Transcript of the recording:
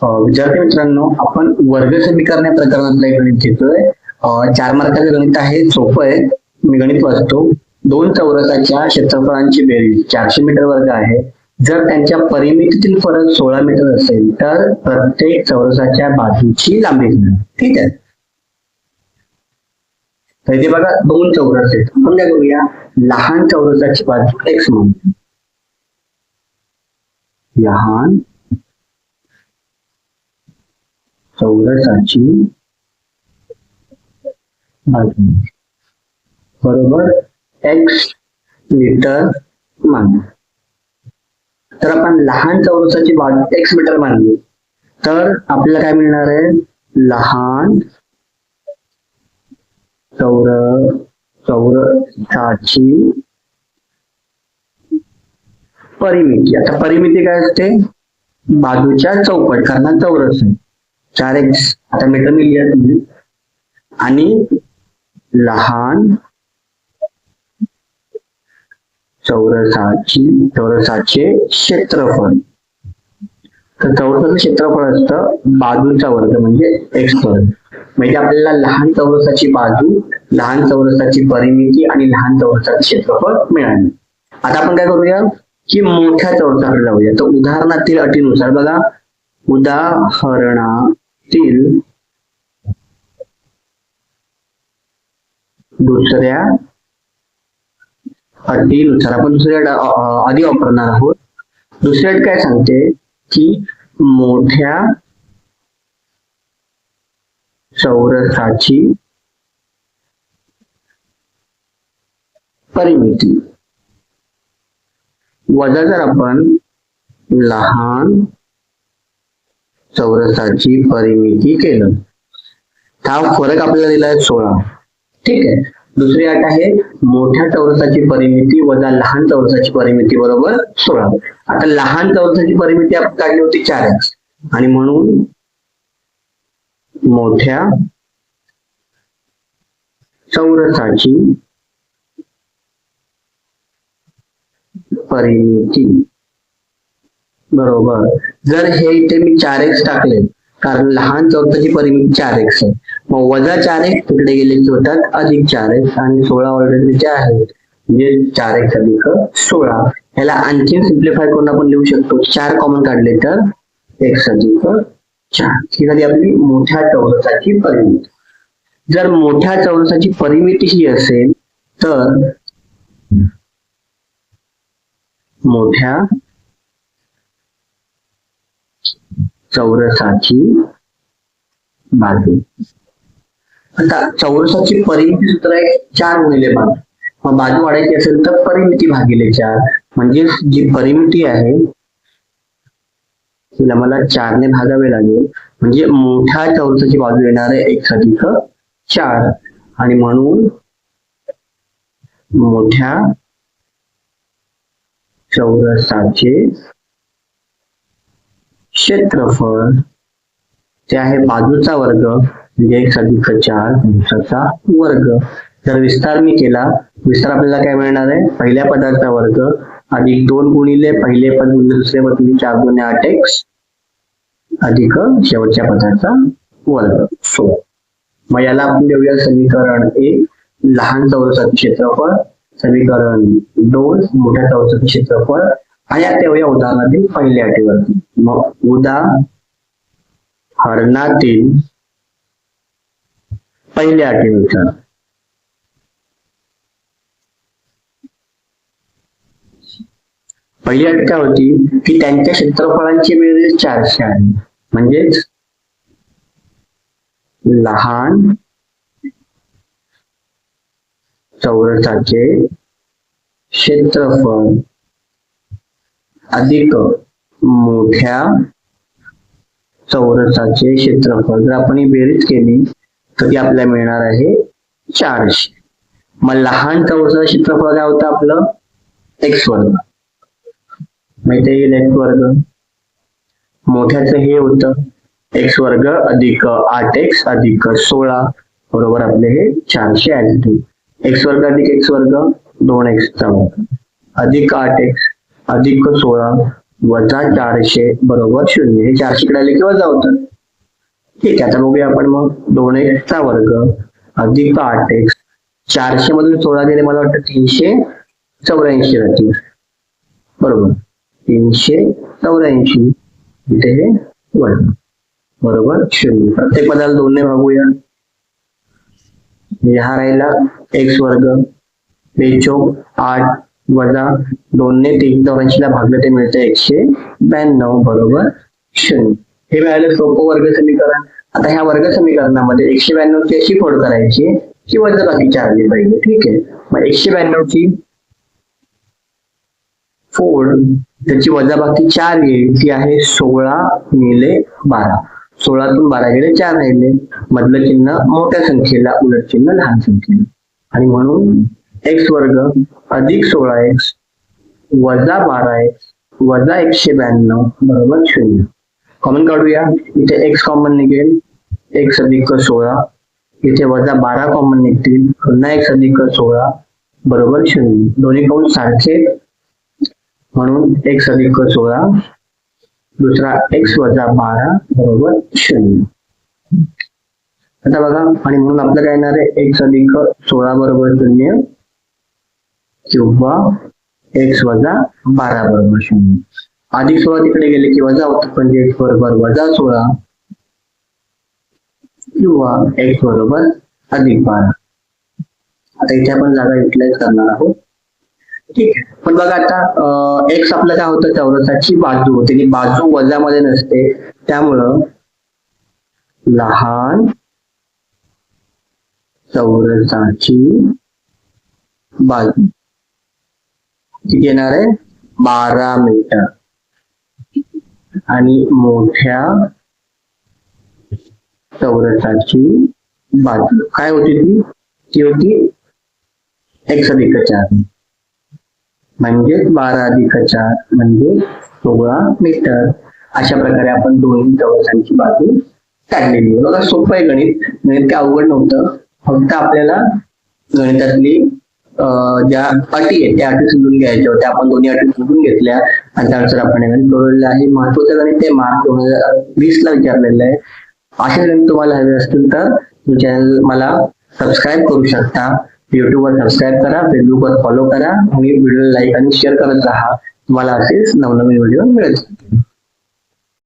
विद्यार्थी मित्रांनो, आपण वर्ग समीकरण प्रकरणातलं एक गणित घेतोय. 4 मार्काचं गणित आहे, सोपं आहे. मी गणित वाचतो. दोन चौरसाच्या क्षेत्रफळांची बेरीज 400 मीटर वर्ग आहे. जर त्यांच्या परिमितीतील फरक 16 मीटर असेल तर प्रत्येक चौरसाच्या बाजूची लांबी मिळेल. ठीक आहे. तर इथे बघा दोन चौरस आहेत. आपण काय करूया, लहान चौरसाची बाजू x म्हणू. लहान चौरसाची बाजू बरोबर x मीटर मानू. तर आपण लहान चौरसाची बाजू x मीटर मानली तर आपल्याला काय मिळणार आहे, लहान चौरसाची परिमिती. आता परिमिती काय असते, बाजूच्या चौपट, कारण चौरस आहे. 4x आता मीटर लिहिया तुम्ही. आणि लहान चौरसाचे क्षेत्रफळ. तर चौरसाचं क्षेत्रफळ असतं बाजूचा वर्ग म्हणजे x वर्ग. म्हणजे आपल्याला लहान चौरसाची बाजू, लहान चौरसाची परिमिती आणि लहान चौरसाचे क्षेत्रफळ मिळाले. आता आपण काय करूया की मोठ्या चौरसाकडे जाऊया. तर उदाहरणातील अटीनुसार बघा, उदाहरणातील दुसऱ्या अटीनुसार आपण दुसऱ्या आधी वापरणार आहोत. दुसऱ्या अट काय सांगते की मोठ्या चौरसाची परिमिती वजा जर आपण लहान चौरसाची परिमिती केलं, हा फरक आपल्याला दिला आहे 16. ठीक आहे. दुसरी अट आहे मोठ्या चौरसाची परिमिती वजा लहान चौरसाची परिमिती बरोबर 16. आता लहान चौरसाची परिमिती आपण काढली होती 4x आणि म्हणून मोठ्या चौरसाची परिमिती बरोबर, जर हे इथे मी 4x टाकले कारण लहान चौरसाची परिमिती 4x आहे, मग वजा 4x तिकडे गेले की होतात अधिक 4x आणि 16 ऑलरेडी जे आहे म्हणजे 4x अधिक 16. ह्याला आणखी सिम्प्लिफाय करून आपण लिहू शकतो, 4 कॉमन काढले तर x अधिक 4. ही झाली आपली मोठ्या चौरसाची परिमिती. जर मोठ्या चौरसाची परिमिती ही असेल तर मोठ्या चौरसाची बाजू. आता चौरसाची परिमिती सूत्र आहे 4 गुणिले बाजू. मग बाजू वाढायची असेल तर परिमिती भागिले 4, म्हणजे जी परिमिती आहे तिला मला 4 ने भागावे लागेल. म्हणजे मोठ्या चौरसाची बाजू येणार आहे x अधिक 4 आणि म्हणून मोठ्या चौरसाचे क्षेत्रफळ ते आहे बाजूचा वर्ग म्हणजे x अधिक 4 कंसाचा वर्ग. जर विस्तार मी केला, विस्तार आपल्याला काय मिळणार आहे, पहिल्या पदाचा वर्ग अधिक 2 गुणिले पहिले पद गुणिले दुसरे पद म्हणजे 4 गुणे 8x अधिक शेवटच्या पदाचा वर्ग 16. मग याला आपण देऊया समीकरण 1 लहान चौरसाचे क्षेत्रफळ, समीकरण 2 मोठ्या चौरसाचे क्षेत्रफळ आणि आता येऊया उदाहरणातील पहिल्या अटीवरती. मग उदाहरणातील पहिल्या अटीनुसार पहिली अट काय होती की त्यांच्या क्षेत्रफळांची बेरीज 400 आहे. म्हणजेच लहान चौरसाचे क्षेत्रफळ अधिक मोठ्या चौरसाचे क्षेत्रफळ. जर आपण ही बेरीज केली तर ती आपल्याला मिळणार आहे 400. मग लहान चौरसाचे क्षेत्रफळ काय होतं आपलं x वर्ग, माहिती येईल x वर्ग. मोठ्याचं हे होतं x वर्ग अधिक 8x अधिक 16 बरोबर आपले हे 400 आहे. x वर्ग अधिक x वर्ग 2x चा वर्ग अधिक 8x अधिक 16 वजा 400 बरोबर 0. हे 400 इकडे आले की वजा होतात. ठीक आहे, आता बघूया आपण मग 2x चा वर्ग अधिक 8x. 400 मधून 16 गेले, मला वाटतं 384 राहतील. बरोबर, 384 इथे हे वर्ग बरोबर 0. प्रत्येक पदाला 2 ने भागूया. हा राहिला x वर्ग, 8 वजा 2 ने 384 ला भागलं ते मिळतं 192 बरोबर 0. हे मिळालं सोपं वर्ग समीकरण. आता ह्या वर्ग समीकरणामध्ये 192 ची अशी फोड करायची की वजा बाकीची आली पाहिजे. ठीक आहे, मग 192 ची फोड त्याची वजाबाकी 4 येईल, ती आहे 16 गुणिले 12. 16तून 12 गेले 4 राहिले, मधलं चिन्ह मोठ्या संख्येला, उलट चिन्ह लहान संख्येला. आणि म्हणून x वर्ग अधिक 16x वजा 12x वजा 192 बरोबर 0. कॉमन काढूया. इथे x कॉमन निघेल, x अधिक 16. इथे वजा 12 कॉमन निघतील, पुन्हा x अधिक 16 बरोबर 0. दोन्ही कंस सारखे, म्हणून x अधिक 16 दुसरा x वजा 12 बरोबर 0. आता बघा, आणि म्हणून आपलं काय येणार आहे, x अधिक 16 बरोबर 0 किंवा x वजा 12 बरोबर 0. अधिक 16 तिकडे गेले की वजा होतात, म्हणजे x बरोबर वजा 16 किंवा x बरोबर अधिक 12. आता इथे आपण जागा युटिलाइज करणार आहोत. ठीक आहे, पण बघा आता x आपलं काय होतं, चौरसाची बाजू होते, ती बाजू वजामध्ये नसते, त्यामुळं लहान चौरसाची बाजू किती येणार आहे, 12 मीटर. आणि मोठ्या चौरसाची बाजू काय होती, ती होती x अधिक 4, म्हणजे 12 अधिक 4 म्हणजे 16 मीटर. अशा प्रकारे आपण दोन्ही चौरसांची बाजू काढलेली आहे. बघा, सोपं आहे गणित, गणित काय अवघड नव्हतं. फक्त आपल्याला गणितातली ज्या अटी आहेत त्या अटी समजून घ्यायच्या होत्या. आपण दोन्ही अटी समजून घेतल्या आणि त्यानुसार आपण हे गणित सोडवलेलं आहे. महत्वाचं गणित ते मार्च 2020 ला विचारलेलं आहे. असे गणित तुम्हाला हवे असतील तर चॅनल मला सबस्क्राईब करू शकता. युट्यूबवर सबस्क्राईब करा, फेसबुकवर फॉलो करा आणि व्हिडिओ लाईक आणि शेअर करत राहा. तुम्हाला असेच नवनवीन व्हिडिओ मिळत.